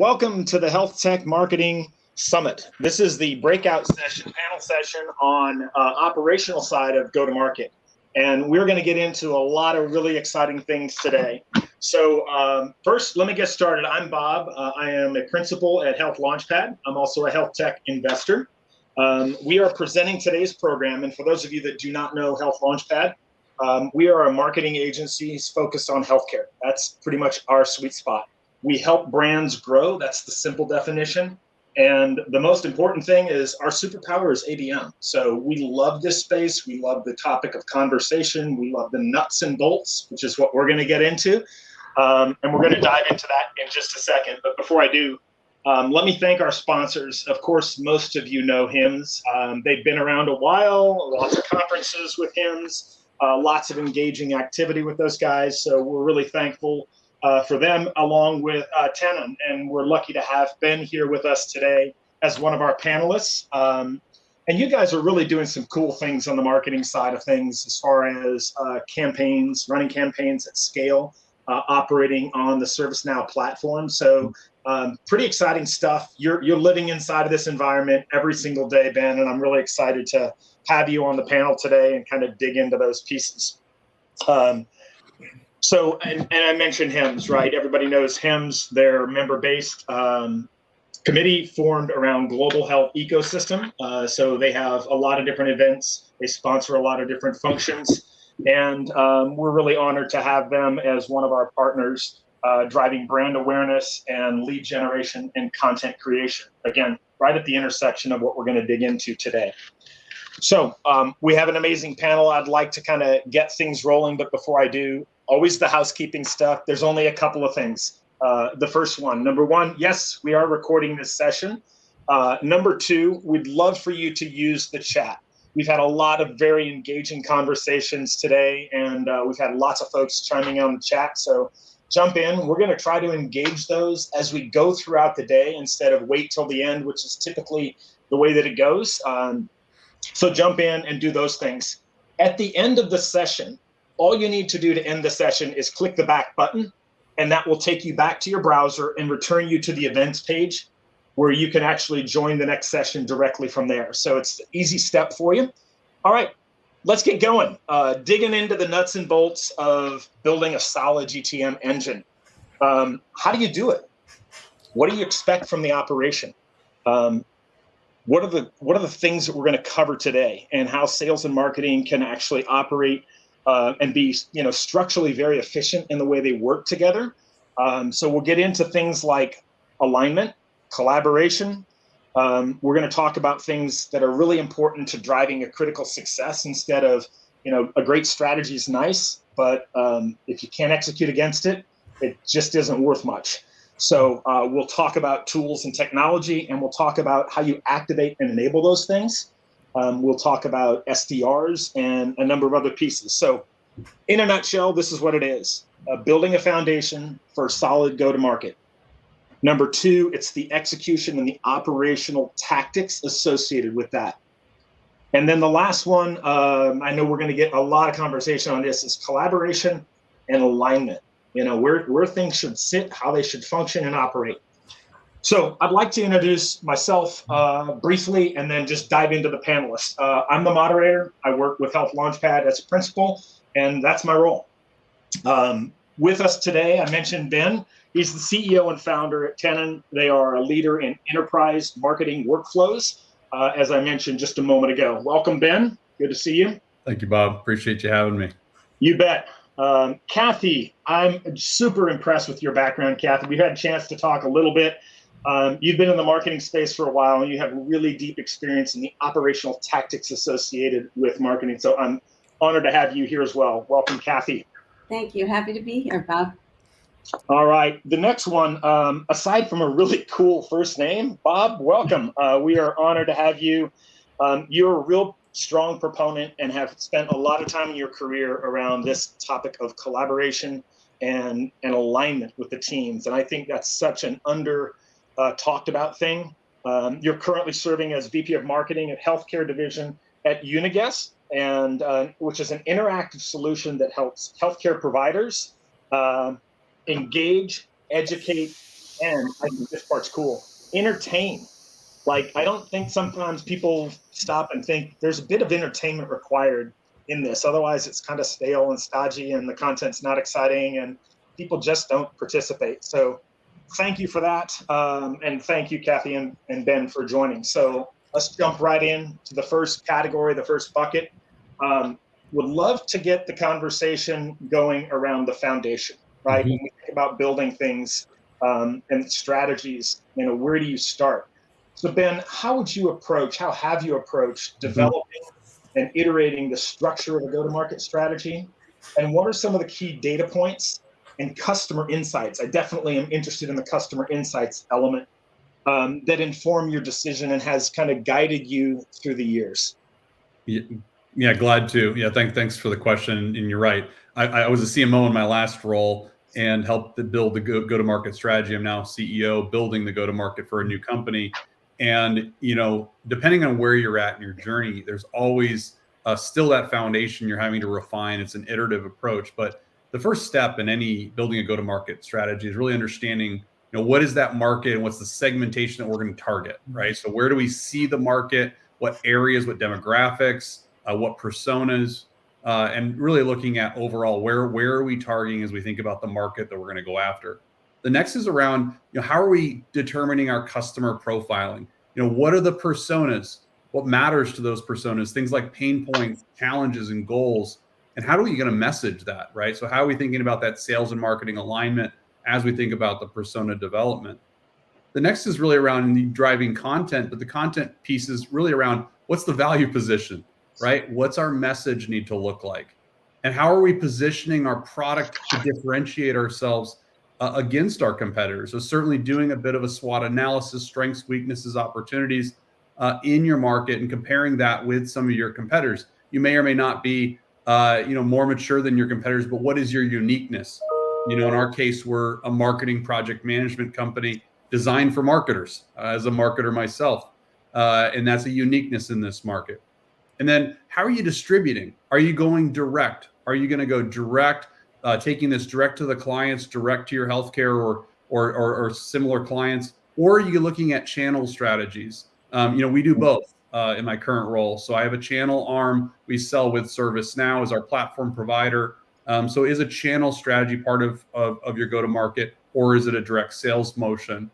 welcome to the Healthtech Marketing Summit. This is the breakout session, panel session on operational side of go-to-market. And we're going to get into a lot of really exciting things today. So first, let me get started. I'm Bob. I am a principal at Health Launchpad. I'm also a health tech investor. We are presenting today's program. And for those of you that do not know Health Launchpad, we are a marketing agency focused on healthcare. That's pretty much our sweet spot. We help brands grow. That's the simple definition. And the most important thing is our superpower is ABM. So we love this space. We love the topic of conversation. We love the nuts and bolts, which is what we're going to get into. And we're going to dive into that in just a second. But before I do, let me thank our sponsors. Of course, most of you know HIMSS. They've been around a while, lots of conferences with HIMSS, lots of engaging activity with those guys. So we're really thankful for them, along with Tenon. And we're lucky to have Ben here with us today as one of our panelists. And you guys are really doing some cool things on the marketing side of things as far as campaigns, running campaigns at scale, operating on the ServiceNow platform. So pretty exciting stuff. You're living inside of this environment every single day, Ben, and I'm really excited to have you on the panel today and kind of dig into those pieces. So, and I mentioned HIMSS, right? Everybody knows HIMSS. They're member-based committee formed around global health ecosystem. So they have a lot of different events. They sponsor a lot of different functions. And we're really honored to have them as one of our partners, driving brand awareness and lead generation and content creation. Again, right at the intersection of what we're going to dig into today. So we have an amazing panel. I'd like to kind of get things rolling, but before I do, always the housekeeping stuff. There's only a couple of things. The first one, number one, yes, we are recording this session. Number two, we'd love for you to use the chat. We've had a lot of very engaging conversations today, and we've had lots of folks chiming in on the chat. So jump in. We're going to try to engage those as we go throughout the day instead of wait till the end, which is typically the way that it goes. So jump in and do those things. At the end of the session, all you need to do to end the session is click the back button, and that will take you back to your browser and return you to the events page where you can actually join the next session directly from there. So it's an easy step for you. All right, let's get going. Digging into the nuts and bolts of building a solid GTM engine. How do you do it? What do you expect from the operation? What are the things that we're going to cover today, and how sales and marketing can actually operate and be, structurally very efficient in the way they work together. So we'll get into things like alignment, collaboration. We're going to talk about things that are really important to driving a critical success instead of, a great strategy is nice, but if you can't execute against it, it just isn't worth much. So we'll talk about tools and technology, and we'll talk about how you activate and enable those things. We'll talk about SDRs and a number of other pieces. So in a nutshell, this is what it is. Building a foundation for solid go-to-market. Number two, it's the execution and the operational tactics associated with that. And then the last one, I know we're going to get a lot of conversation on this, is collaboration and alignment. Where things should sit, how they should function and operate. So I'd like to introduce myself briefly and then just dive into the panelists. I'm the moderator. I work with Health Launchpad as a principal, and that's my role. With us today, I mentioned Ben. He's the CEO and founder at Tenon. They are a leader in enterprise marketing workflows, as I mentioned just a moment ago. Welcome, Ben. Good to see you. Thank you, Bob. Appreciate you having me. You bet. Cathy, I'm super impressed with your background, Cathy. We've had a chance to talk a little bit. You've been in the marketing space for a while, and you have really deep experience in the operational tactics associated with marketing. So I'm honored to have you here as well. Welcome, Cathy. Thank you. Happy to be here, Bob. All right. The next one, aside from a really cool first name, Bob, welcome. We are honored to have you. You're a real strong proponent and have spent a lot of time in your career around this topic of collaboration and alignment with the teams. And I think that's such an talked about thing. You're currently serving as VP of Marketing at Healthcare Division at Uniguess, and which is an interactive solution that helps healthcare providers engage, educate, and I think this part's cool, entertain. Like, I don't think sometimes people stop and think there's a bit of entertainment required in this. Otherwise, it's kind of stale and stodgy and the content's not exciting and people just don't participate. So thank you for that. And thank you, Cathy and Ben, for joining. So let's jump right in to the first category, the first bucket. Would love to get the conversation going around the foundation, right? Mm-hmm. When we think about building things and strategies, where do you start? So Ben, how have you approached developing and iterating the structure of a go-to-market strategy? And what are some of the key data points and customer insights? I definitely am interested in the customer insights element that inform your decision and has kind of guided you through the years. Yeah, glad to. Yeah, thanks for the question. And you're right. I was a CMO in my last role and helped to build the go-to-market strategy. I'm now CEO, building the go-to-market for a new company. And depending on where you're at in your journey, there's always still that foundation you're having to refine. It's an iterative approach, but the first step in any building a go-to-market strategy is really understanding, what is that market and what's the segmentation that we're going to target, right? So where do we see the market? What areas? What demographics? What personas? And really looking at overall where are we targeting as we think about the market that we're going to go after. The next is around, how are we determining our customer profiling? What are the personas? What matters to those personas? Things like pain points, challenges, and goals. And how are we going to message that, right? So how are we thinking about that sales and marketing alignment as we think about the persona development? The next is really around the driving content, but the content piece is really around what's the value position, right? What's our message need to look like? And how are we positioning our product to differentiate ourselves against our competitors? So certainly doing a bit of a SWOT analysis, strengths, weaknesses, opportunities in your market and comparing that with some of your competitors. You may or may not be more mature than your competitors, but what is your uniqueness? In our case, we're a marketing project management company designed for marketers, as a marketer myself. And that's a uniqueness in this market. And then how are you distributing? Are you going direct? Are you going to go direct, taking this direct to the clients, direct to your healthcare or similar clients? Or are you looking at channel strategies? We do both in my current role. So I have a channel arm. We sell with ServiceNow as our platform provider. So is a channel strategy part of your go-to-market, or is it a direct sales motion?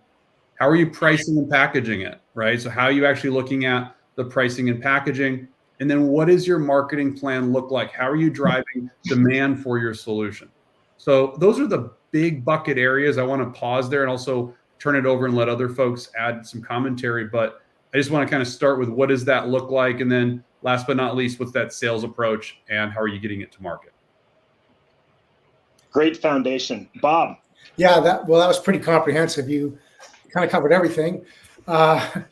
How are you pricing and packaging it, right? So how are you actually looking at the pricing and packaging? And then what does your marketing plan look like? How are you driving demand for your solution? So those are the big bucket areas. I want to pause there and also turn it over and let other folks add some commentary. But I just want to kind of start with what does that look like? And then last but not least, what's that sales approach and how are you getting it to market? Great foundation. Bob. Yeah, that was pretty comprehensive. You kind of covered everything. But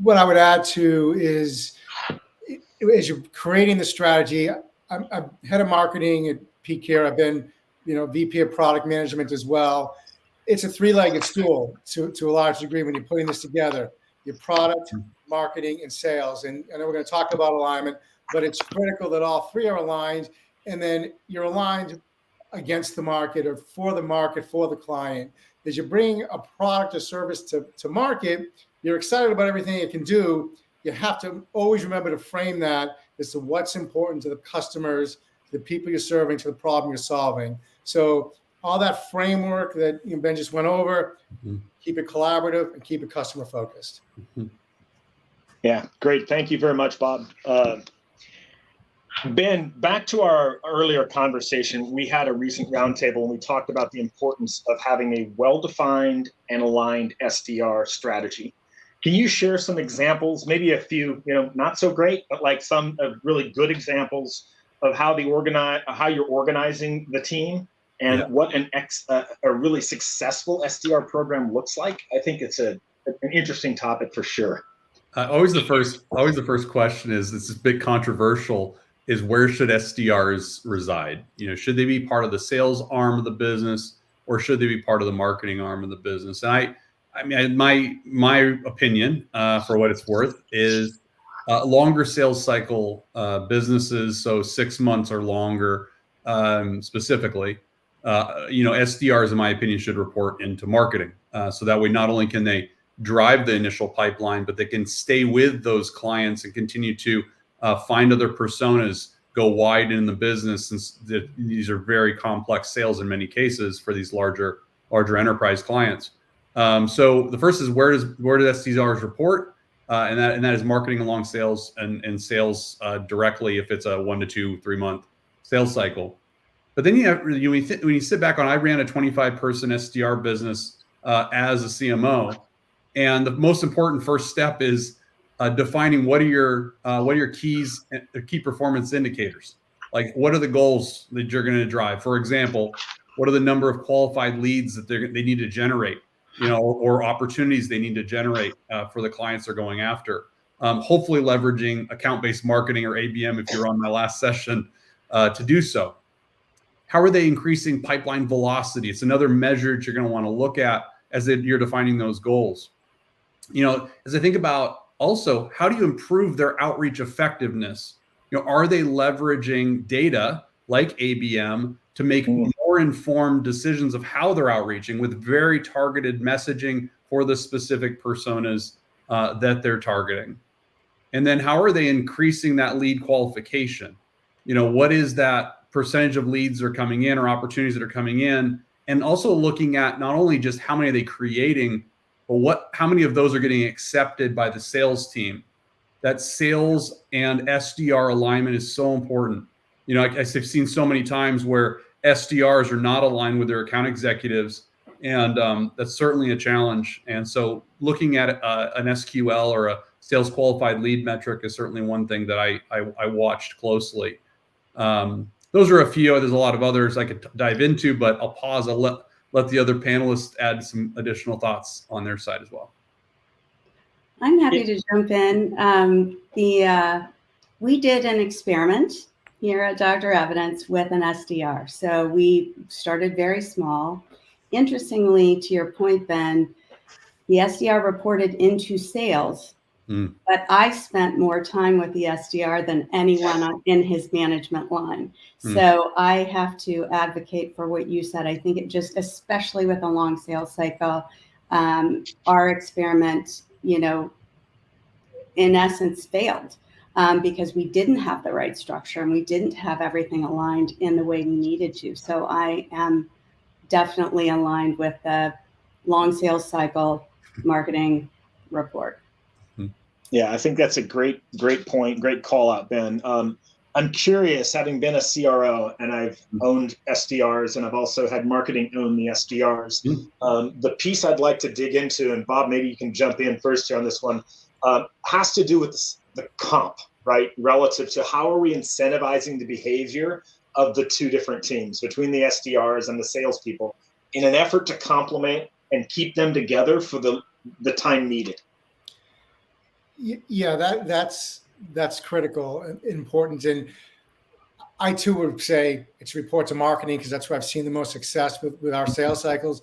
what I would add to is, as you're creating the strategy, I'm head of marketing at pCare. I've been, VP of product management as well. It's a three-legged stool to a large degree when you're putting this together. Your product, marketing, and sales. And I know we're going to talk about alignment, but it's critical that all three are aligned. And then you're aligned against the market or for the client. As you bring a product or service to market, you're excited about everything it can do. You have to always remember to frame that as to what's important to the customers, to the people you're serving, to the problem you're solving. So all that framework that Ben just went over, keep it collaborative and keep it customer focused. Yeah, great. Thank you very much, Bob. Ben, back to our earlier conversation, we had a recent roundtable and we talked about the importance of having a well-defined and aligned SDR strategy. Can you share some examples, maybe a few, not so great, but like some really good examples of how you're organizing the team and what a really successful SDR program looks like? I think it's an interesting topic for sure. Always the first question is, this is a bit controversial, is where should SDRs reside? Should they be part of the sales arm of the business or should they be part of the marketing arm of the business? And I mean, my opinion, for what it's worth, is longer sales cycle businesses, so 6 months or longer specifically, SDRs, in my opinion, should report into marketing. So that way, not only can they drive the initial pipeline, but they can stay with those clients and continue to find other personas, go wide in the business, since these are very complex sales in many cases for these larger enterprise clients. So the first is where do SDRs report? And that is marketing along sales and sales directly if it's a 1 to 2, 3 month sales cycle. But then when you sit back on, I ran a 25-person SDR business as a CMO, and the most important first step is defining what are your key performance indicators. Like, what are the goals that you're going to drive? For example, what are the number of qualified leads that they need to generate, or opportunities they need to generate for the clients they're going after. Hopefully leveraging account-based marketing or ABM if you're on my last session to do so. How are they increasing pipeline velocity? It's another measure that you're going to want to look at as you're defining those goals. As I think about also, how do you improve their outreach effectiveness? Are they leveraging data like ABM to make more informed decisions of how they're outreaching with very targeted messaging for the specific personas that they're targeting? And then how are they increasing that lead qualification? What is that percentage of leads that are coming in or opportunities that are coming in? And also looking at not only just how many are they creating, but how many of those are getting accepted by the sales team. That sales and SDR alignment is so important. I've seen so many times where SDRs are not aligned with their account executives, and that's certainly a challenge. And so looking at an SQL or a sales qualified lead metric is certainly one thing that I watched closely. Those are a few. There's a lot of others I could dive into, but I'll pause. I'll let the other panelists add some additional thoughts on their side as well. I'm happy to jump in. We did an experiment here at Dr. Evidence with an SDR. So we started very small. Interestingly, to your point, Ben, the SDR reported into sales, but I spent more time with the SDR than anyone in his management line. So I have to advocate for what you said. I think it just, especially with a long sales cycle, our experiment, in essence failed because we didn't have the right structure and we didn't have everything aligned in the way we needed to. So I am definitely aligned with the long sales cycle marketing report. Yeah, I think that's a great point, great call out, Ben. I'm curious, having been a CRO and I've owned SDRs and I've also had marketing own the SDRs. The piece I'd like to dig into, and Bob, maybe you can jump in first here on this one, has to do with the comp, right? Relative to how are we incentivizing the behavior of the two different teams between the SDRs and the salespeople in an effort to complement and keep them together for the time needed. Yeah, that's critical and important. And I too would say it's report to marketing because that's where I've seen the most success with our sales cycles.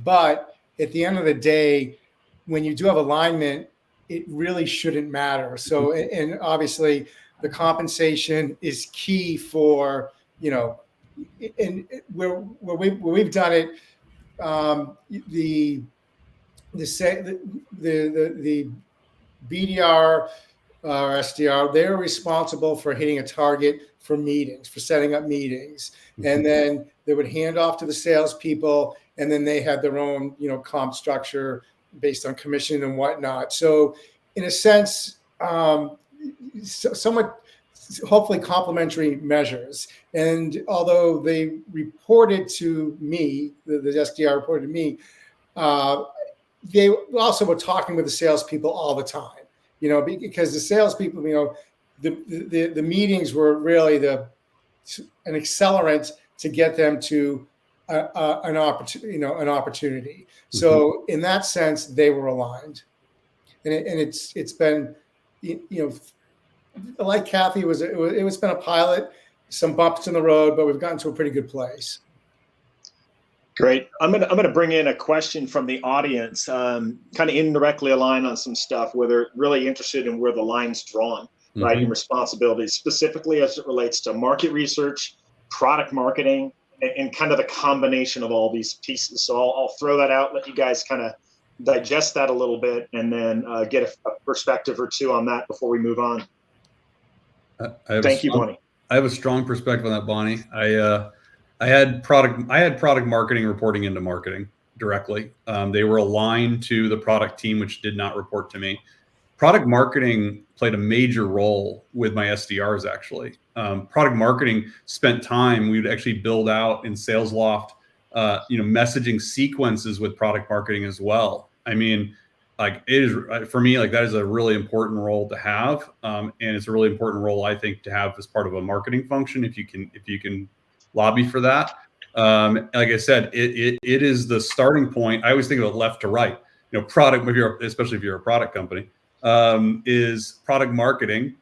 But at the end of the day, when you do have alignment, it really shouldn't matter. So, and obviously the compensation is key for, and where we've done it, the BDR or SDR, they're responsible for hitting a target for meetings, for setting up meetings. And then they would hand off to the salespeople, and then they had their own, comp structure based on commission and whatnot. So in a sense, somewhat hopefully complementary measures. And although they reported to me, the SDR reported to me, they also were talking with the salespeople all the time, because the salespeople, the meetings were really an accelerant to get them to an opportunity. So in that sense, they were aligned, and it's been, like Cathy, it's been a pilot, some bumps in the road, but we've gotten to a pretty good place. Great. I'm gonna bring in a question from the audience, kind of indirectly aligned on some stuff where they're really interested in where the line's drawn, right, and responsibilities, specifically as it relates to market research, product marketing, and kind of the combination of all these pieces. So I'll throw that out, let you guys kind of digest that a little bit, and then get a perspective or two on that before we move on. Thank you, Bonnie. I have a strong perspective on that, Bonnie. I had product marketing reporting into marketing directly. They were aligned to the product team, which did not report to me. Product marketing played a major role with my SDRs, actually. Product marketing spent time, we would actually build out in SalesLoft, messaging sequences with product marketing as well. I mean, like, it is, for me, like, that is a really important role to have. And it's a really important role, I think, to have as part of a marketing function, if you can lobby for that. Like I said, it is the starting point. I always think of it left to right. Product, especially if you're a product company, is product marketing,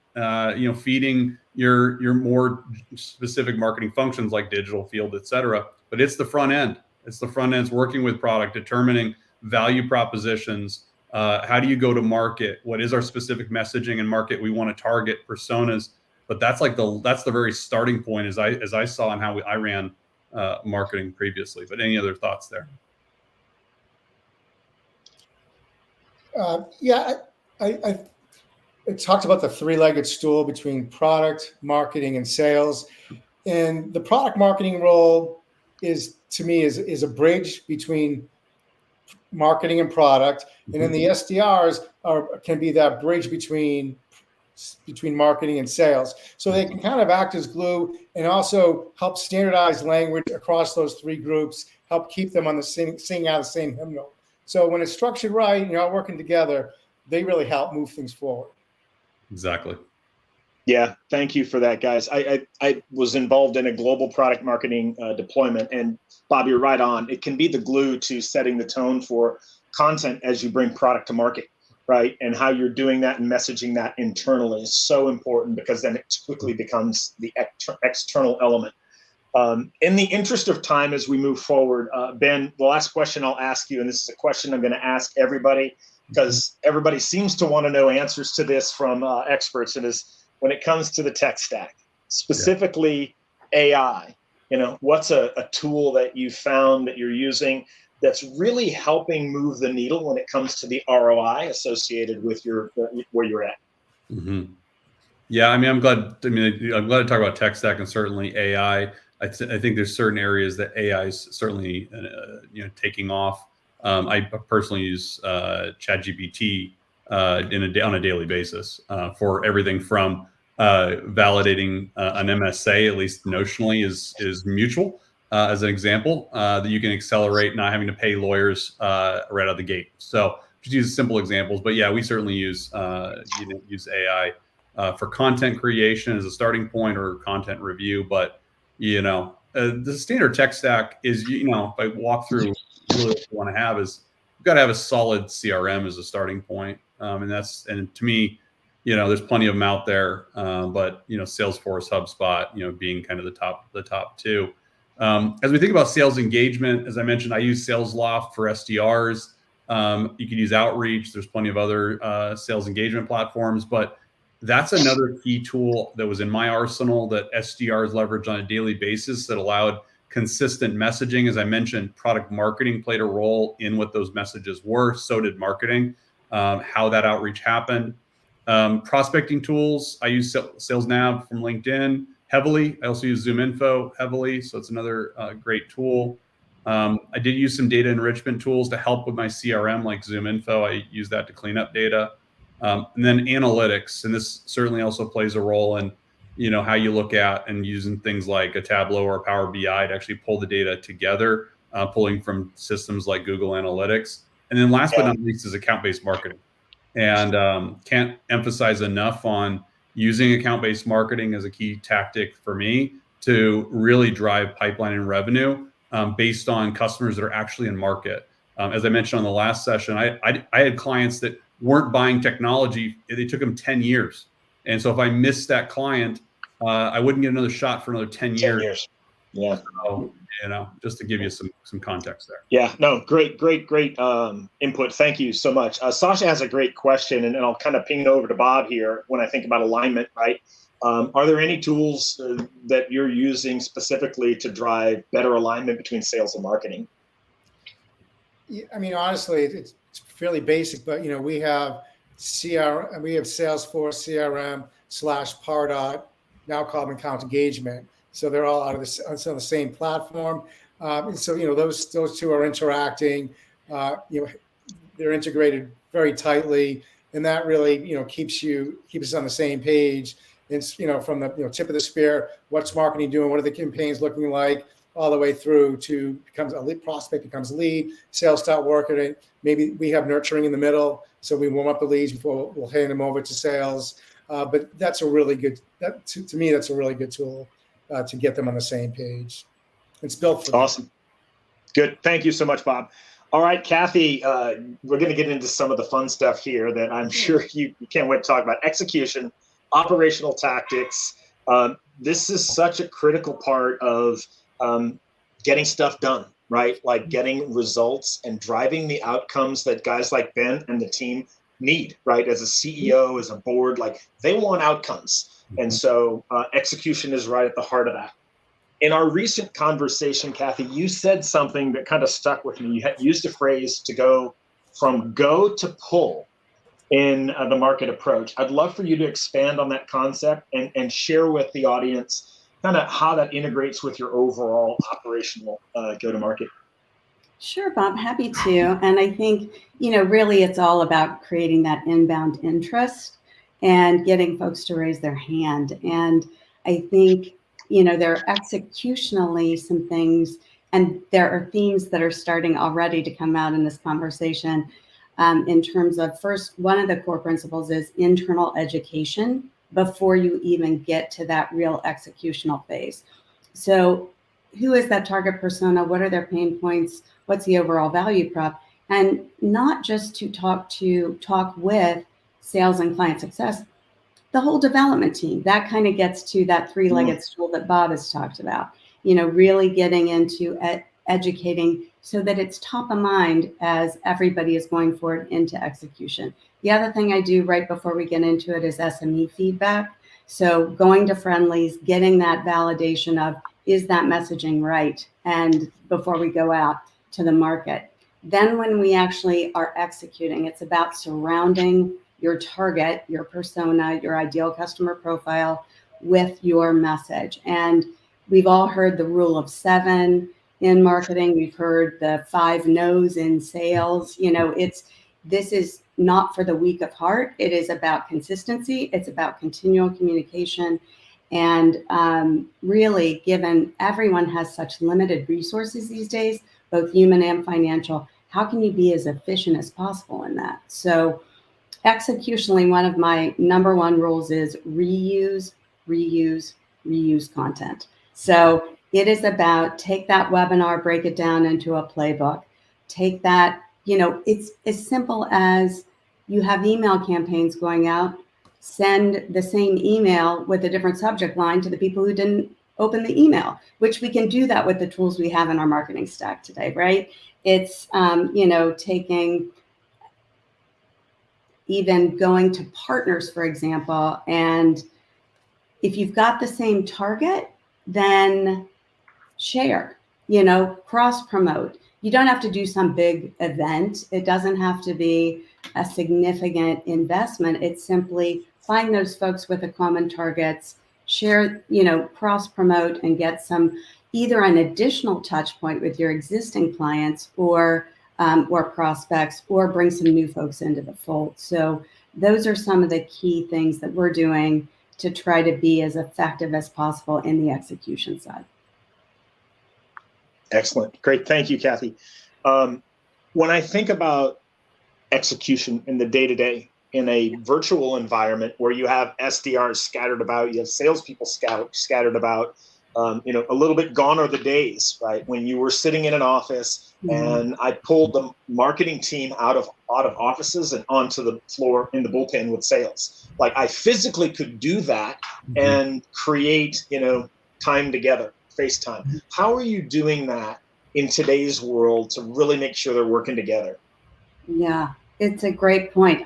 feeding your more specific marketing functions like digital, field, et cetera. But it's the front end. It's the front end. It's working with product, determining value propositions. How do you go to market? What is our specific messaging and market we want to target, personas? But that's the very starting point, as I saw and how I ran marketing previously. But any other thoughts there? It talked about the three-legged stool between product, marketing, and sales. And the product marketing role is, to me, is a bridge between marketing and product. And then the SDRs can be that bridge between marketing and sales. So they can kind of act as glue and also help standardize language across those three groups, help keep them on the singing out of the same hymnal. So when it's structured right, working together, they really help move things forward. Exactly. Yeah, thank you for that, guys. I was involved in a global product marketing deployment, and Bob, you're right on. It can be the glue to setting the tone for content as you bring product to market, right? And how you're doing that and messaging that internally is so important, because then it quickly becomes the external element. In the interest of time, as we move forward, Ben, the last question I'll ask you, and this is a question I'm going to ask everybody, because everybody seems to want to know answers to this from experts, and is when it comes to the tech stack, specifically AI, what's a tool that you found that you're using that's really helping move the needle when it comes to the ROI associated with where you're at? Mm-hmm. Yeah, I mean, I'm glad to talk about tech stack and certainly AI. I think there's certain areas that AI is certainly taking off. I personally use ChatGPT on a daily basis for everything from validating an MSA, at least notionally, is mutual, as an example, that you can accelerate not having to pay lawyers right out of the gate. So just use simple examples. But yeah, we certainly use AI for content creation as a starting point, or content review. But the standard tech stack is, if I walk through, really what you want to have is, you've got to have a solid CRM as a starting point. And to me, there's plenty of them out there. But Salesforce, HubSpot, being kind of the top two. As we think about sales engagement, as I mentioned, I use SalesLoft for SDRs. You could use Outreach. There's plenty of other sales engagement platforms, but that's another key tool that was in my arsenal that SDRs leverage on a daily basis that allowed consistent messaging. As I mentioned, product marketing played a role in what those messages were. So did marketing, how that outreach happened. Prospecting tools, I use SalesNav from LinkedIn heavily. I also use ZoomInfo heavily. So it's another great tool. I did use some data enrichment tools to help with my CRM, like ZoomInfo. I use that to clean up data. And then analytics, and this certainly also plays a role in how you look at and using things like a Tableau or a Power BI to actually pull the data together, pulling from systems like Google Analytics. And then last but not least is account-based marketing. And can't emphasize enough on using account-based marketing as a key tactic for me to really drive pipeline and revenue based on customers that are actually in market. As I mentioned on the last session, I had clients that weren't buying technology. It took them 10 years. And so if I missed that client, I wouldn't get another shot for another 10 years. Yeah. So, just to give you some context there. Yeah, no, great input. Thank you so much. Sasha has a great question, and I'll kind of ping it over to Bob here when I think about alignment, right? Are there any tools that you're using specifically to drive better alignment between sales and marketing? Yeah, I mean, honestly, it's fairly basic, but we have Salesforce CRM / Pardot, now called Account Engagement. So they're all on the same platform. And so those two are interacting. They're integrated very tightly, and that really keeps us on the same page. It's from the tip of the spear, what's marketing doing, what are the campaigns looking like, all the way through to becomes a lead, prospect becomes a lead, sales start working it. Maybe we have nurturing in the middle, so we warm up the leads before we'll hand them over to sales. But that's a really good, to me, that's a really good tool to get them on the same page. It's built for awesome. Good. Thank you so much, Bob. All right, Cathy, we're going to get into some of the fun stuff here that I'm sure you can't wait to talk about. Execution, operational tactics. This is such a critical part of getting stuff done, right? Like getting results and driving the outcomes that guys like Ben and the team need, right? As a CEO, as a board, like they want outcomes. And so execution is right at the heart of that. In our recent conversation, Cathy, you said something that kind of stuck with me. You had used a phrase to go from go to pull in the market approach. I'd love for you to expand on that concept and share with the audience kind of how that integrates with your overall operational go-to-market. Sure, Bob, happy to. And I think, really it's all about creating that inbound interest and getting folks to raise their hand. And I think, there are executionally some things, and there are themes that are starting already to come out in this conversation in terms of, first, one of the core principles is internal education before you even get to that real executional phase. So who is that target persona? What are their pain points? What's the overall value prop? And not just to talk with sales and client success, the whole development team. That kind of gets to that three-legged stool that Bob has talked about, really getting into educating so that it's top of mind as everybody is going forward into execution. The other thing I do right before we get into it is SME feedback. So going to friendlies, getting that validation of, is that messaging right? And before we go out to the market. Then when we actually are executing, it's about surrounding your target, your persona, your ideal customer profile with your message. And we've all heard the rule of 7 in marketing. We've heard the 5 no's in sales. This is not for the weak of heart. It is about consistency. It's about continual communication. And really, given everyone has such limited resources these days, both human and financial, how can you be as efficient as possible in that? So executionally, one of my number one rules is reuse content. So it is about take that webinar, break it down into a playbook. Take that, it's as simple as you have email campaigns going out, send the same email with a different subject line to the people who didn't open the email, which we can do that with the tools we have in our marketing stack today, right? It's, taking, even going to partners, for example, and if you've got the same target, then share, cross promote. You don't have to do some big event. It doesn't have to be a significant investment. It's simply find those folks with the common targets, share, cross promote and get some, either an additional touch point with your existing clients or prospects, or bring some new folks into the fold. So those are some of the key things that we're doing to try to be as effective as possible in the execution side. Excellent. Great. Thank you, Cathy. When I think about execution in the day-to-day, in a virtual environment where you have SDRs scattered about, you have salespeople scattered about, a little bit gone are the days, right? When you were sitting in an office and I pulled the marketing team out of offices and onto the floor in the bullpen with sales. Like I physically could do that and create, time together FaceTime. How are you doing that in today's world to really make sure they're working together? Yeah, it's a great point.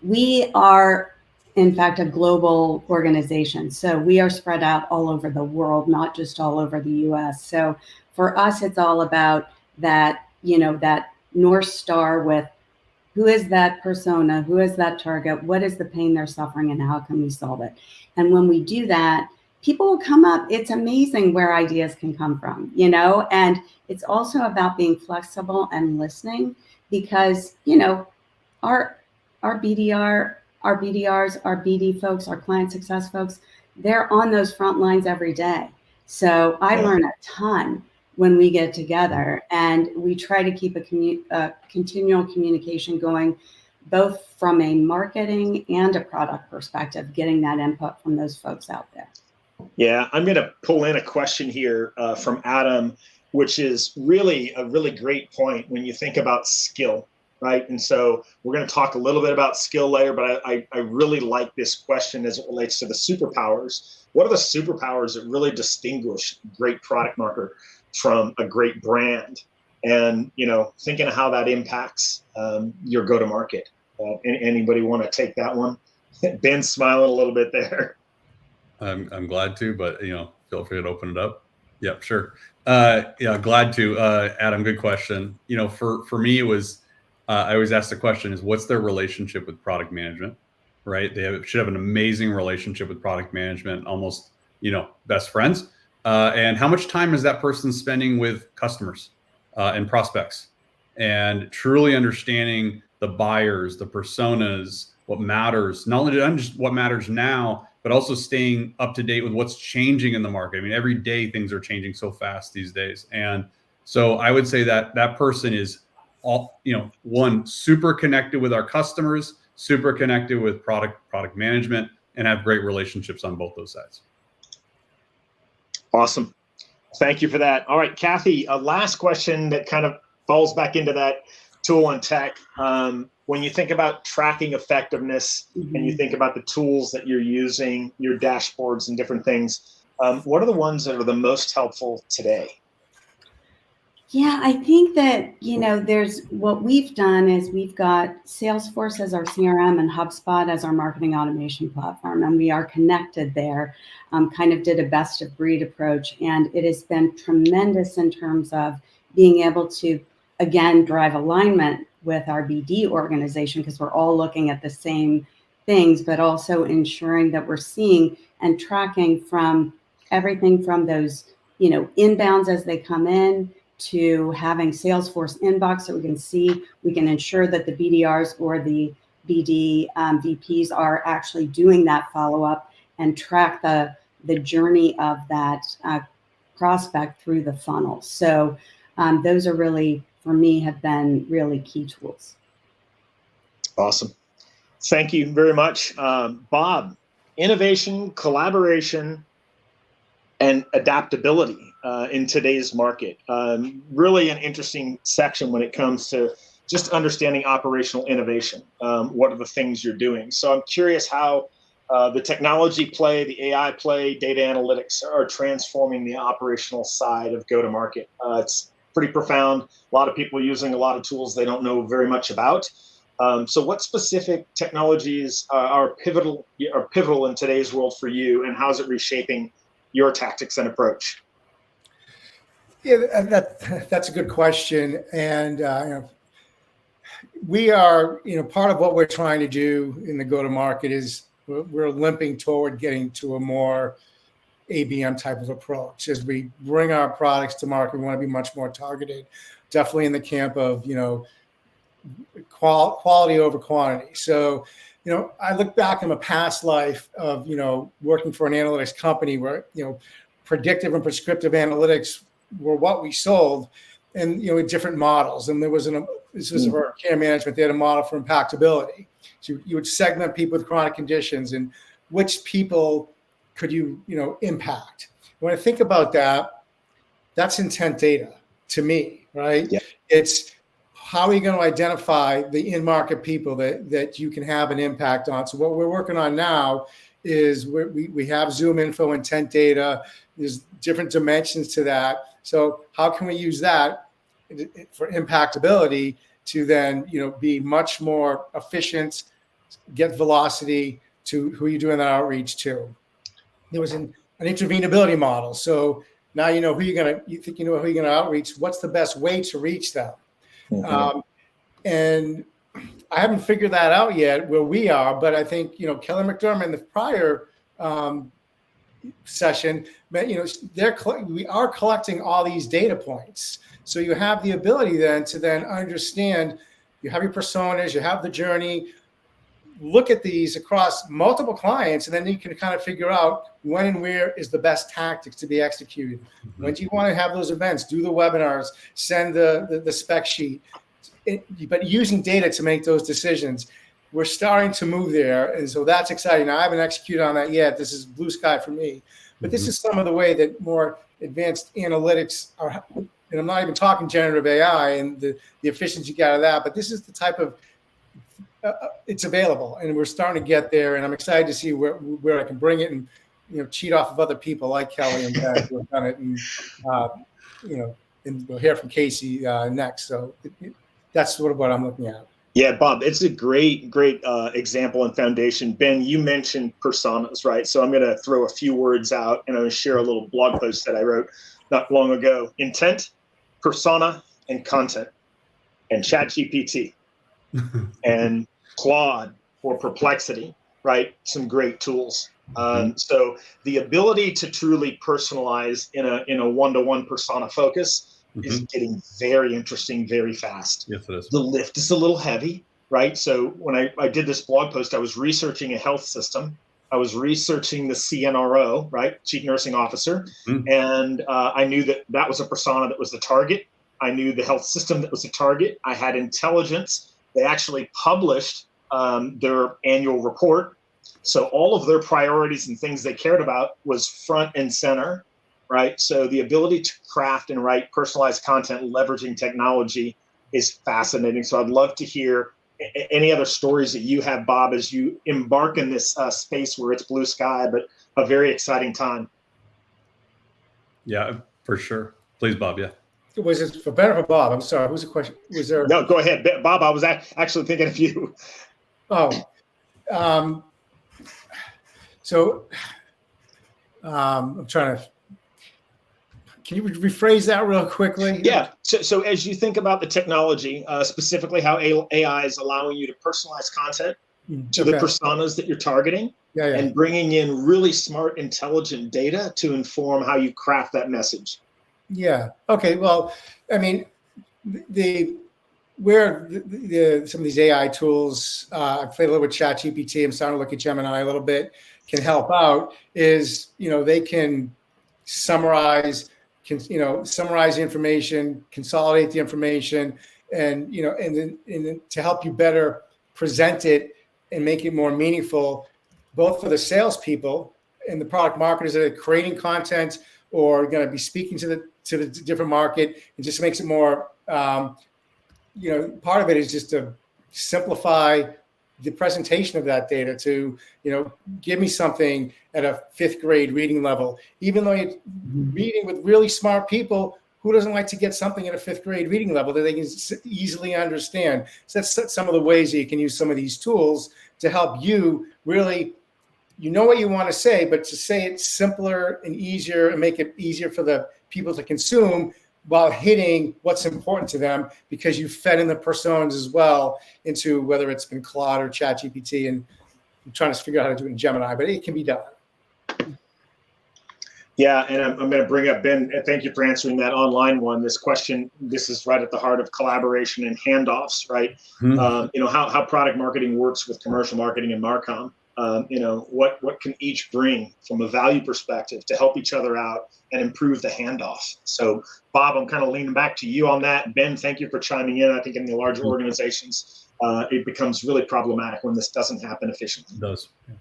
We are, in fact, a global organization. So we are spread out all over the world, not just all over the US. So for us, it's all about that, that North Star with who is that persona, who is that target, what is the pain they're suffering, and how can we solve it? And when we do that, people will come up. It's amazing where ideas can come from, and it's also about being flexible and listening because, our BDRs, our BD folks, our client success folks, they're on those front lines every day. So I learn a ton when we get together, and we try to keep a continual communication going, both from a marketing and a product perspective, getting that input from those folks out there. Yeah, I'm going to pull in a question here from Adam, which is really a really great point when you think about skill, right? And so we're going to talk a little bit about skill later, but I really like this question as it relates to the superpowers. What are the superpowers that really distinguish a great product marketer from a great brand? And, thinking of how that impacts your go-to-market. Anybody want to take that one? Ben's smiling a little bit there. I'm glad to, but feel free to open it up. Yeah, sure. Yeah, glad to. Adam, good question. For me, it was I always ask the question is what's their relationship with product management, right? They should have an amazing relationship with product management, almost best friends. And how much time is that person spending with customers and prospects, and truly understanding the buyers, the personas, what matters, not only just what matters now, but also staying up to date with what's changing in the market. I mean, every day things are changing so fast these days. And so I would say that that person is one, super connected with our customers, super connected with product management, and have great relationships on both those sides. Awesome. Thank you for that. All right, Cathy, a last question that kind of falls back into that tool and tech. When you think about tracking effectiveness and you think about the tools that you're using, your dashboards and different things, what are the ones that are the most helpful today? Yeah, I think that, there's what we've done is we've got Salesforce as our CRM and HubSpot as our marketing automation platform, and we are connected there, kind of did a best of breed approach. And it has been tremendous in terms of being able to, again, drive alignment with our BD organization because we're all looking at the same things, but also ensuring that we're seeing and tracking from everything from those, inbounds as they come in, to having Salesforce inbox so we can ensure that the BDRs or the BD VPs are actually doing that follow-up and track the journey of that prospect through the funnel. So those are really, for me, have been really key tools. Awesome. Thank you very much. Bob, innovation, collaboration, and adaptability in today's market. Really an interesting section when it comes to just understanding operational innovation. What are the things you're doing? So I'm curious how the technology play, the AI play, data analytics are transforming the operational side of go-to-market. It's pretty profound. A lot of people using a lot of tools they don't know very much about. So what specific technologies are pivotal in today's world for you, and how is it reshaping your tactics and approach? Yeah, that's a good question. And we are, part of what we're trying to do in the go-to-market is we're limping toward getting to a more ABM type of approach. As we bring our products to market, we want to be much more targeted, definitely in the camp of, quality over quantity. So, I look back in my past life of, working for an analytics company where, predictive and prescriptive analytics were what we sold, and, different models. And there was this was for care management. They had a model for impactability. So you would segment people with chronic conditions and which people could you, impact. When I think about that, that's intent data to me, right? Yeah. It's how are you going to identify the in-market people that you can have an impact on? So what we're working on now is we have Zoom info, intent data. There's different dimensions to that. So how can we use that for impactability to then, be much more efficient, get velocity to who you're doing that outreach to? There was an intervenability model. So now you know who you're going to outreach. What's the best way to reach them? Mm-hmm. And I haven't figured that out yet where we are, but I think, Kelly McDermott in the prior session, we are collecting all these data points. So you have the ability then to understand, you have your personas, you have the journey, look at these across multiple clients, and then you can kind of figure out when and where is the best tactics to be executed. Mm-hmm. When do you want to have those events, do the webinars, send the spec sheet, but using data to make those decisions. We're starting to move there, and so that's exciting. Now, I haven't executed on that yet. This is blue sky for me, but this is some of the way that more advanced analytics are, and I'm not even talking generative AI and the efficiency you get out of that, but this is the type of, it's available, and we're starting to get there, and I'm excited to see where I can bring it and, cheat off of other people like Kelly and Ben who have done it, and, and we'll hear from Casey next. So that's sort of what I'm looking at. Yeah, Bob, it's a great example and foundation. Ben, you mentioned personas, right? So I'm going to throw a few words out, and I'm going to share a little blog post that I wrote not long ago. Intent, persona, and content, and ChatGPT, and Claude for Perplexity, right? Some great tools. So the ability to truly personalize in a one-to-one persona focus is getting very interesting very fast. Yes, it is. The lift is a little heavy, right? So when I did this blog post, I was researching a health system. I was researching the CNRO, right? Chief Nursing Officer. And I knew that was a persona that was the target. I knew the health system that was the target. I had intelligence. They actually published their annual report. So all of their priorities and things they cared about was front and center. Right. So the ability to craft and write personalized content leveraging technology is fascinating. So I'd love to hear any other stories that you have, Bob, as you embark in this space where it's blue sky, but a very exciting time. Yeah, for sure. Please, Bob. Yeah. Was it for Ben or for Bob? I'm sorry. Who's the question? Was there? No, go ahead, Bob. I was actually thinking of you. Oh, so I'm trying to. Can you rephrase that real quickly? Yeah. So as you think about the technology, specifically how AI is allowing you to personalize content to the personas that you're targeting, and bringing in really smart, intelligent data to inform how you craft that message. Yeah. Okay. Well, I mean, some of these AI tools, I played a little with ChatGPT. I'm starting to look at Gemini a little bit. Can help out is they can summarize the information, consolidate the information, and then to help you better present it and make it more meaningful, both for the salespeople and the product marketers that are creating content or going to be speaking to the different market. It just makes it more. Part of it is just to simplify the presentation of that data to, give me something at a 5th grade reading level, even though you're reading with really smart people. Who doesn't like to get something at a 5th grade reading level that they can easily understand? So that's some of the ways that you can use some of these tools to help you really, what you want to say, but to say it simpler and easier and make it easier for the people to consume while hitting what's important to them, because you fed in the personas as well into whether it's been Claude or ChatGPT, and I'm trying to figure out how to do it in Gemini, but it can be done. Yeah, and I'm going to bring up, Ben, thank you for answering that online one. This question, this is right at the heart of collaboration and handoffs, right? How product marketing works with commercial marketing and Marcom. What can each bring from a value perspective to help each other out and improve the handoff. So, Bob, I'm kind of leaning back to you on that. Ben, thank you for chiming in. I think in the larger organizations, it becomes really problematic when this doesn't happen efficiently. It does. Yeah.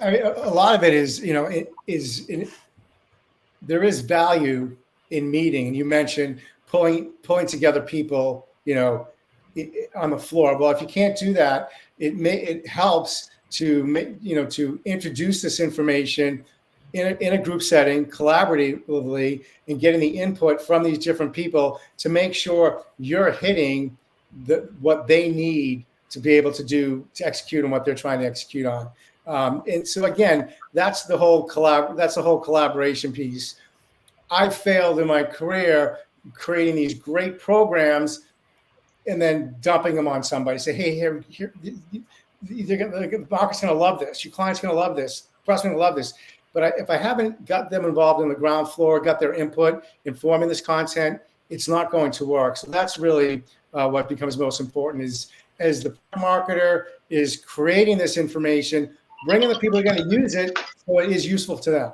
I mean, a lot of it is, there is value in meeting. And you mentioned pulling together people, on the floor. Well, if you can't do that, it helps to introduce this information in a group setting collaboratively, and getting the input from these different people to make sure you're hitting what they need to be able to execute on what they're trying to execute on. And so again, that's the whole collaboration piece. I failed in my career creating these great programs and then dumping them on somebody. Say, hey, here, the market's going to love this. Your client's going to love this. Prospect's going to love this. But if I haven't got them involved in the ground floor, got their input, informing this content, it's not going to work. So that's really what becomes most important, is as the marketer is creating this information, bringing the people who are going to use it so it is useful to them.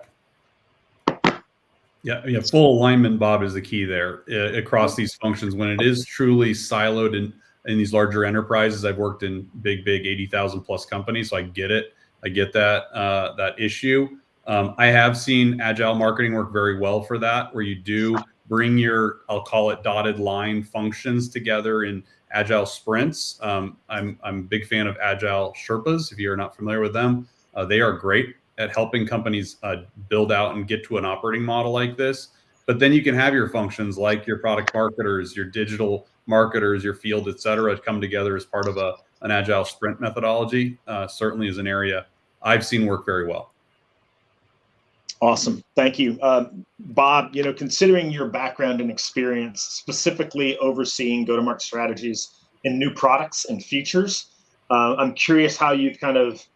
Yeah, full alignment, Bob, is the key there across these functions. When it is truly siloed in these larger enterprises, I've worked in big 80,000 plus companies, so I get it. I get that issue. I have seen agile marketing work very well for that, where you do bring your, I'll call it dotted line functions together in agile sprints. I'm a big fan of agile Sherpas. If you're not familiar with them, they are great at helping companies build out and get to an operating model like this. But then you can have your functions like your product marketers, your digital marketers, your field, et cetera, come together as part of an agile sprint methodology. Certainly is an area I've seen work very well. Awesome. Thank you. Bob, considering your background and experience, specifically overseeing go-to-market strategies in new products and features, I'm curious how you've kind of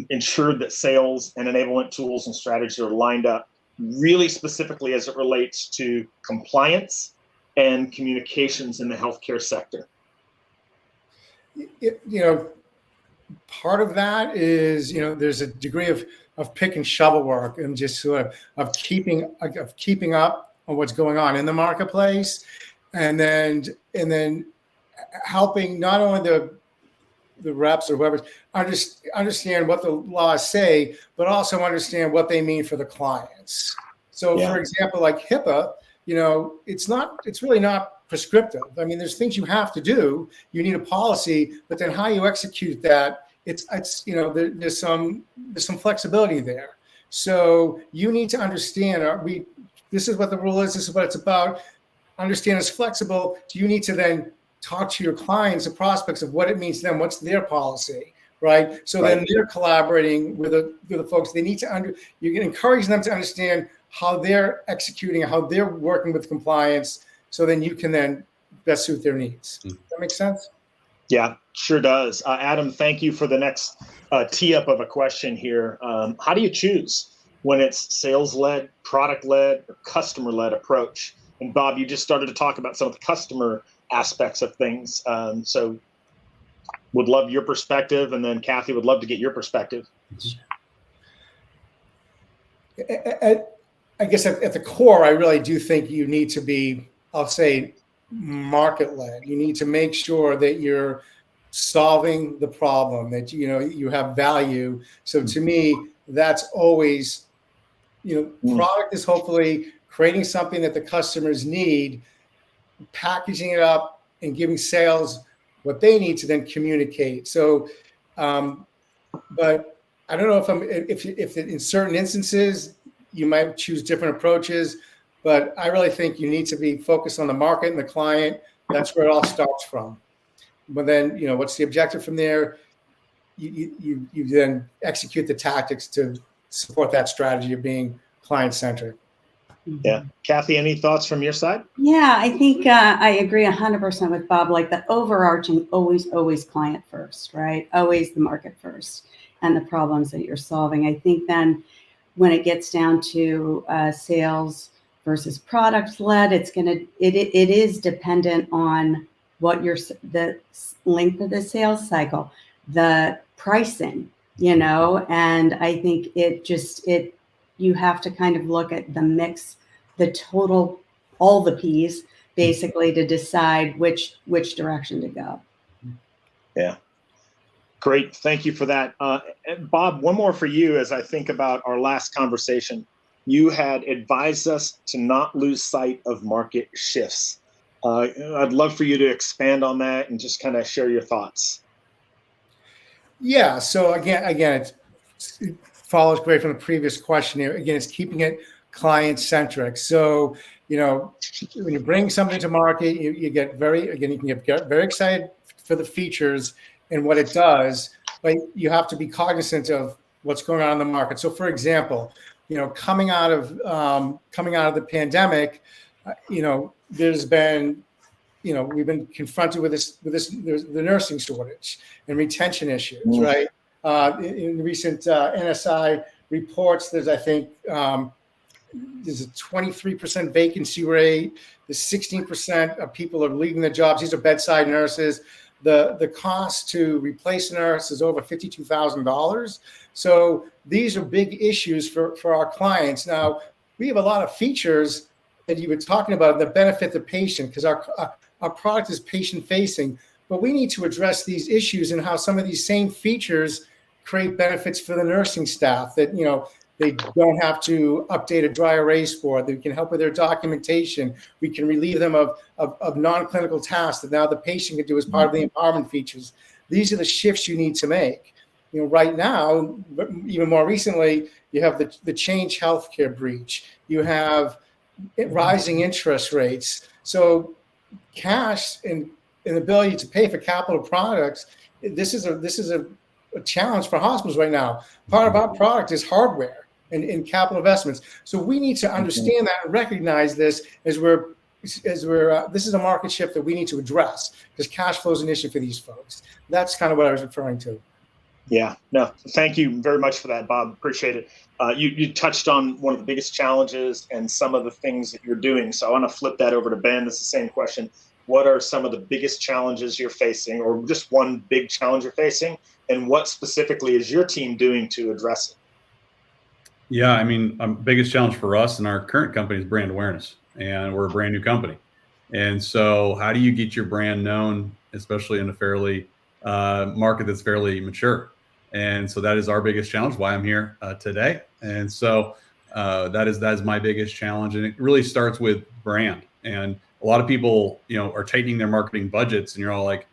ensured that sales and enablement tools and strategies are lined up really specifically as it relates to compliance and communications in the healthcare sector. Part of that is, there's a degree of pick and shovel work, and just sort of keeping up on what's going on in the marketplace, and then helping not only the reps or whoever understand what the laws say, but also understand what they mean for the clients. So, for example, like HIPAA, it's really not prescriptive. I mean, there's things you have to do. You need a policy, but then how you execute that, there's some flexibility there. So you need to understand, this is what the rule is, this is what it's about. Understand it's flexible. You need to then talk to your clients and prospects of what it means to them, what's their policy, right? So then they're collaborating with the folks. They need to you can encourage them to understand how they're executing, how they're working with compliance, so then you can then best suit their needs. Does that make sense? Yeah, sure does. Adam, thank you for the next tee up of a question here. How do you choose when it's sales-led, product-led, or customer-led approach? And Bob, you just started to talk about some of the customer aspects of things. So would love your perspective, and then Cathy would love to get your perspective. I guess at the core, I really do think you need to be, I'll say, market-led. You need to make sure that you're solving the problem, that you have value. So to me, that's always, product is hopefully creating something that the customers need, packaging it up, and giving sales what they need to then communicate. So, but I don't know if in certain instances you might choose different approaches, but I really think you need to be focused on the market and the client. That's where it all starts from. But then, what's the objective from there? You then execute the tactics to support that strategy of being client-centric. Yeah. Cathy, any thoughts from your side? Yeah, I think I agree 100% with Bob. Like the overarching, always client first, right? Always the market first, and the problems that you're solving. I think then when it gets down to sales versus product led, it is dependent on what the length of the sales cycle, the pricing, and I think you have to kind of look at the mix, the total, all the P's basically, to decide which direction to go. Yeah. Great. Thank you for that. Bob, one more for you as I think about our last conversation. you had advised us to not lose sight of market shifts. I'd love for you to expand on that and just kind of share your thoughts. Yeah. So again, it follows great from the previous question here. Again, it's keeping it client centric. So, when you bring something to market, you get you can get very excited for the features and what it does, but you have to be cognizant of what's going on in the market. So, for example, coming out of the pandemic, there's been we've been confronted with the nursing shortage and retention issues, right? In recent NSI reports, there's I think there's a 23% vacancy rate. There's 16% of people are leaving their jobs. These are bedside nurses. The cost to replace a nurse is over $52,000. So these are big issues for our clients. Now, we have a lot of features that you were talking about that benefit the patient because our product is patient facing, but we need to address these issues and how some of these same features create benefits for the nursing staff that, they don't have to update a dry erase board. They can help with their documentation. We can relieve them of non-clinical tasks that now the patient can do as part of the empowerment features. These are the shifts you need to make. Right now, even more recently, you have the Change Healthcare breach. You have rising interest rates. So cash and ability to pay for capital products, this is a challenge for hospitals right now. Part of our product is hardware and capital investments. So we need to understand that and recognize this as we're this is a market shift that we need to address because cash flow is an issue for these folks. That's kind of what I was referring to. Yeah, no, thank you very much for that, Bob. Appreciate it. You touched on one of the biggest challenges and some of the things that you're doing. So I want to flip that over to Ben. It's the same question. What are some of the biggest challenges you're facing, or just one big challenge you're facing, and what specifically is your team doing to address it? Yeah, I mean, biggest challenge for us in our current company is brand awareness, and we're a brand new company. And so how do you get your brand known, especially in a fairly market that's fairly mature? And so that is our biggest challenge, why I'm here today. And so that is my biggest challenge. And it really starts with brand. And a lot of people, are tightening their marketing budgets, and you're all like,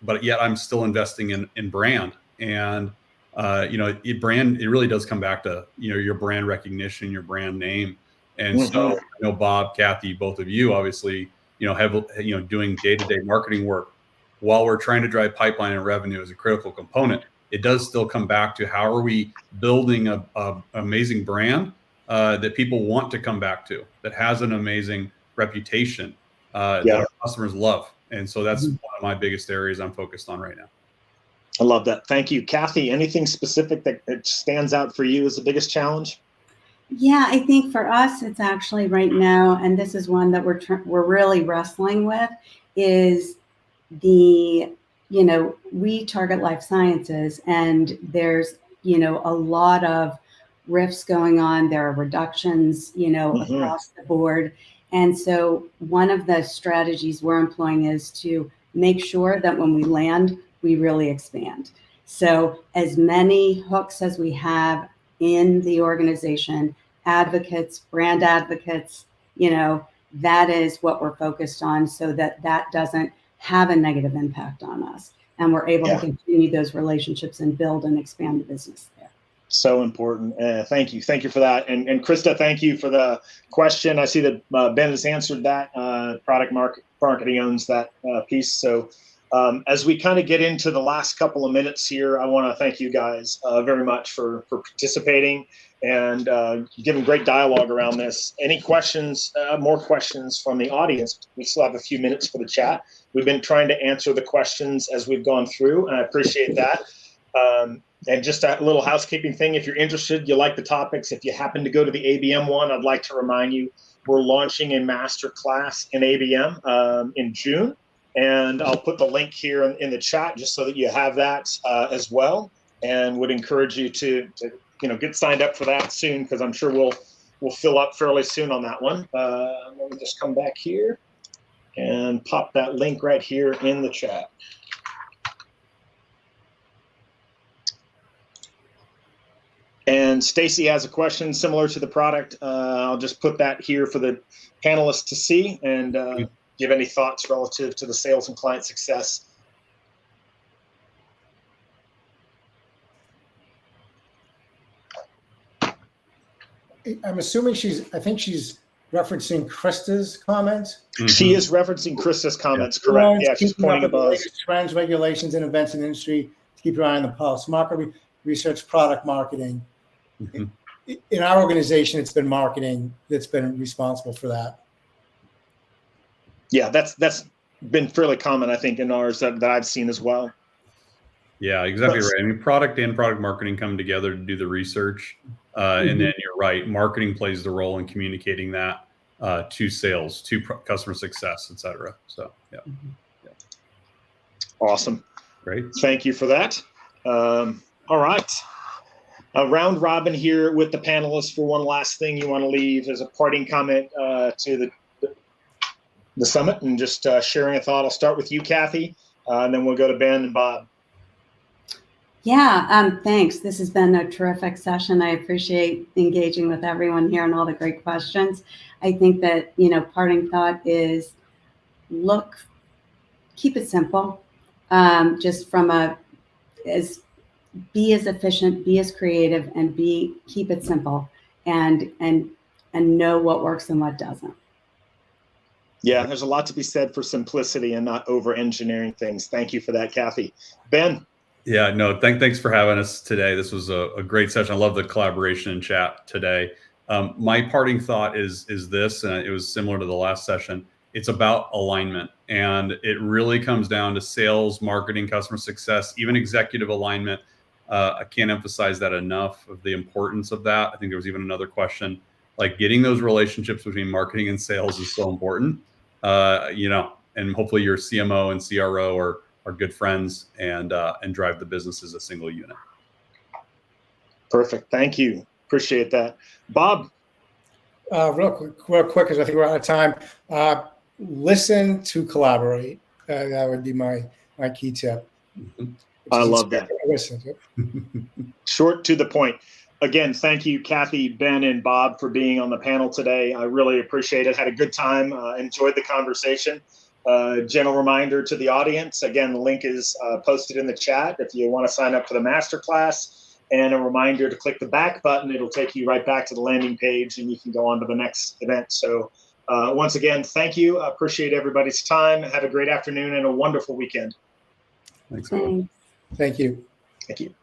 but yet I'm still investing in brand. And it really does come back to, your brand recognition, your brand name. And so, Bob, Cathy, both of you obviously, doing day-to-day marketing work while we're trying to drive pipeline and revenue as a critical component. It does still come back to how are we building a amazing brand that people want to come back to, that has an amazing reputation that our customers love. And so that's one of my biggest areas I'm focused on right now. I love that. Thank you. Cathy, anything specific that stands out for you as the biggest challenge? Yeah, I think for us, it's actually right now, and this is one that we're really wrestling with, is we target life sciences, and there's, a lot of rifts going on. There are reductions, across the board. And so one of the strategies we're employing is to make sure that when we land, we really expand. So as many hooks as we have in the organization, advocates, brand advocates, that is what we're focused on so that doesn't have a negative impact on us. And we're able to continue those relationships and build and expand the business there. So important. Thank you. Thank you for that. And Krista, thank you for the question. I see that Ben has answered that. Product marketing owns that piece. So as we kind of get into the last couple of minutes here, I want to thank you guys very much for participating and giving great dialogue around this. Any questions, more questions from the audience? We still have a few minutes for the chat. We've been trying to answer the questions as we've gone through, and I appreciate that. And just a little housekeeping thing, if you're interested, you like the topics, if you happen to go to the ABM one, I'd like to remind you, we're launching a master class in ABM in June. And I'll put the link here in the chat just so that you have that as well, and would encourage you to get signed up for that soon, because I'm sure we'll fill up fairly soon on that one. Let me just come back here and pop that link right here in the chat. And And Stacy has a question similar to the product. I'll just put that here for the panelists to see and give any thoughts relative to the sales and client success. I'm assuming I think she's referencing Krista's comments. She is referencing Krista's comments, correct? Yeah, she's pointing above. Trends, regulations, and events in the industry to keep your eye on the pulse. Market research, product marketing. In our organization, it's been marketing that's been responsible for that. Yeah, that's been fairly common, I think, in ours that I've seen as well. Yeah, exactly right. I mean, product and product marketing come together to do the research. And then you're right, marketing plays the role in communicating that to sales, to customer success, et cetera. So, yeah. Awesome. Great. Thank you for that. All right. A round robin here with the panelists for one last thing you want to leave as a parting comment to the summit and just sharing a thought. I'll start with you, Cathy, and then we'll go to Ben and Bob. Yeah, thanks. This has been a terrific session. I appreciate engaging with everyone here and all the great questions. I think that, parting thought is keep it simple. Just be as efficient, be as creative, and keep it simple and know what works and what doesn't. Yeah, there's a lot to be said for simplicity and not over-engineering things. Thank you for that, Cathy. Ben? Yeah, no, thanks for having us today. This was a great session. I love the collaboration and chat today. My parting thought is this, and it was similar to the last session. It's about alignment, and it really comes down to sales, marketing, customer success, even executive alignment. I can't emphasize that enough of the importance of that. I think there was even another question, like getting those relationships between marketing and sales is so important. And hopefully your CMO and CRO are good friends and drive the business as a single unit. Perfect. Thank you. Appreciate that. Bob? Real quick, because I think we're out of time. Listen to collaborate. That would be my key tip. I love that. Short to the point. Again, thank you, Cathy, Ben, and Bob for being on the panel today. I really appreciate it. Had a good time. Enjoyed the conversation. Gentle reminder to the audience. Again, the link is posted in the chat if you want to sign up for the masterclass. And a reminder to click the back button. It'll take you right back to the landing page and you can go on to the next event. So once again, thank you. I appreciate everybody's time. Have a great afternoon and a wonderful weekend. Thanks. Thanks. Thank you. Thank you.